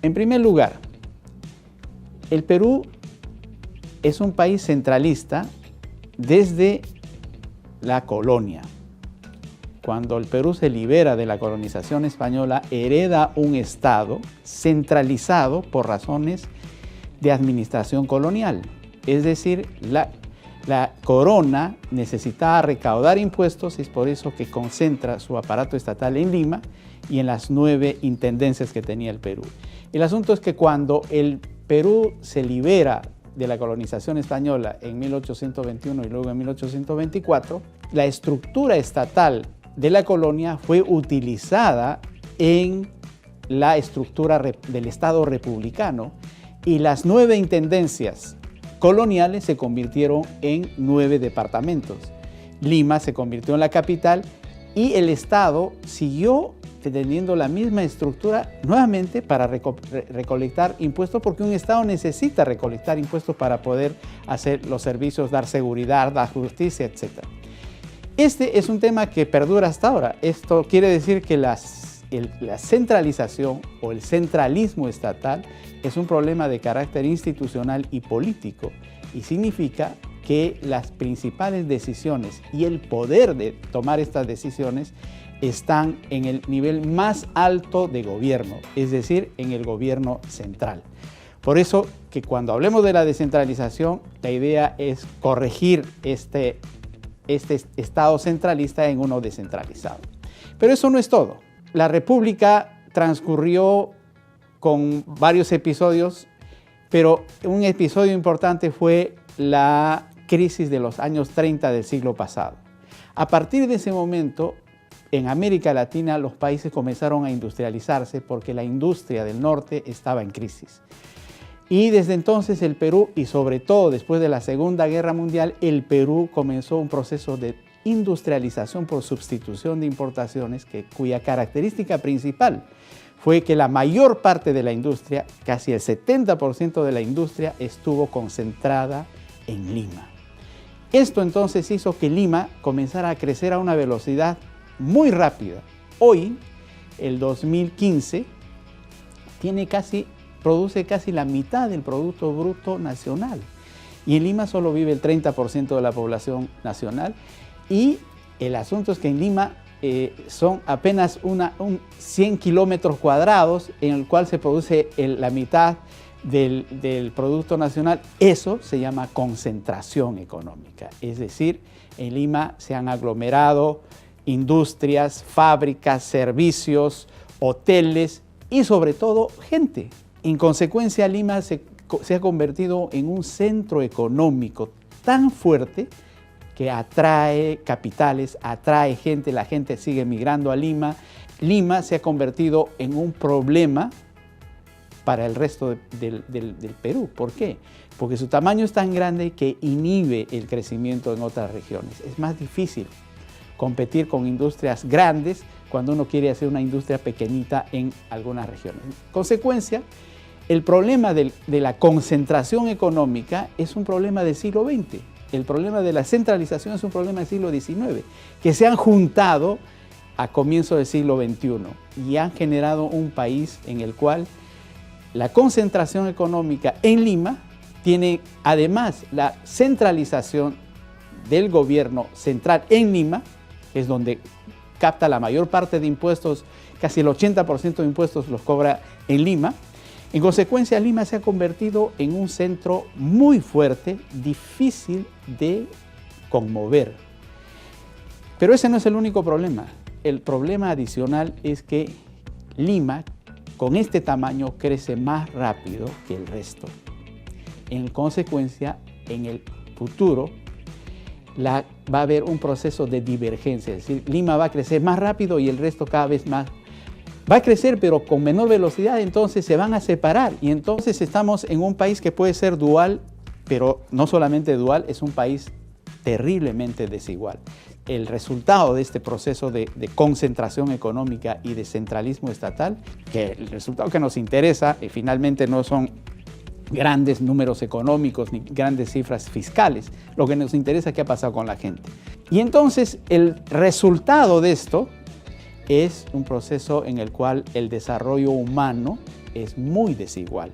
En primer lugar, el Perú es un país centralista desde la colonia. Cuando el Perú se libera de la colonización española, hereda un Estado centralizado por razones de administración colonial. Es decir, la corona necesitaba recaudar impuestos y es por eso que concentra su aparato estatal en Lima y en las 9 intendencias que tenía el Perú. El asunto es que cuando el Perú se libera de la colonización española en 1821 y luego en 1824, la estructura estatal de la colonia fue utilizada en la estructura del Estado republicano y las 9 intendencias coloniales se convirtieron en 9 departamentos. Lima se convirtió en la capital y el Estado siguió teniendo la misma estructura nuevamente para recolectar impuestos, porque un Estado necesita recolectar impuestos para poder hacer los servicios, dar seguridad, dar justicia, etc. Este es un tema que perdura hasta ahora. Esto quiere decir que la centralización o el centralismo estatal es un problema de carácter institucional y político y significa que las principales decisiones y el poder de tomar estas decisiones están en el nivel más alto de gobierno, es decir, en el gobierno central. Por eso que cuando hablemos de la descentralización, la idea es corregir este Estado centralista en uno descentralizado. Pero eso no es todo. La República transcurrió con varios episodios, pero un episodio importante fue la crisis de los años 30 del siglo pasado. A partir de ese momento, en América Latina los países comenzaron a industrializarse porque la industria del norte estaba en crisis. Y desde entonces el Perú, y sobre todo después de la Segunda Guerra Mundial, el Perú comenzó un proceso de industrialización por sustitución de importaciones cuya característica principal fue que la mayor parte de la industria, casi el 70% de la industria, estuvo concentrada en Lima. Esto entonces hizo que Lima comenzara a crecer a una velocidad muy rápida. Hoy, el 2015, produce casi la mitad del Producto Bruto Nacional. Y en Lima solo vive el 30% de la población nacional. Y el asunto es que en Lima son apenas 100 kilómetros cuadrados en el cual se produce la mitad del Producto Nacional. Eso se llama concentración económica. Es decir, en Lima se han aglomerado industrias, fábricas, servicios, hoteles y sobre todo gente. En consecuencia, Lima se ha convertido en un centro económico tan fuerte que atrae capitales, atrae gente, la gente sigue migrando a Lima. Lima se ha convertido en un problema para el resto del Perú. ¿Por qué? Porque su tamaño es tan grande que inhibe el crecimiento en otras regiones. Es más difícil competir con industrias grandes cuando uno quiere hacer una industria pequeñita en algunas regiones. En consecuencia, el problema de la concentración económica es un problema del siglo XX. El problema de la centralización es un problema del siglo XIX, que se han juntado a comienzos del siglo XXI y han generado un país en el cual la concentración económica en Lima tiene además la centralización del gobierno central en Lima, que es donde capta la mayor parte de impuestos, casi el 80% de impuestos los cobra en Lima. En consecuencia, Lima se ha convertido en un centro muy fuerte, difícil de conmover. Pero ese no es el único problema. El problema adicional es que Lima, con este tamaño, crece más rápido que el resto. En consecuencia, en el futuro, va a haber un proceso de divergencia. Es decir, Lima va a crecer más rápido y el resto cada vez más. Va a crecer, pero con menor velocidad, entonces se van a separar. Y entonces estamos en un país que puede ser dual, pero no solamente dual, es un país terriblemente desigual. El resultado de este proceso de concentración económica y de centralismo estatal, que el resultado que nos interesa finalmente no son grandes números económicos ni grandes cifras fiscales. Lo que nos interesa es qué ha pasado con la gente. Y entonces el resultado de esto es un proceso en el cual el desarrollo humano es muy desigual.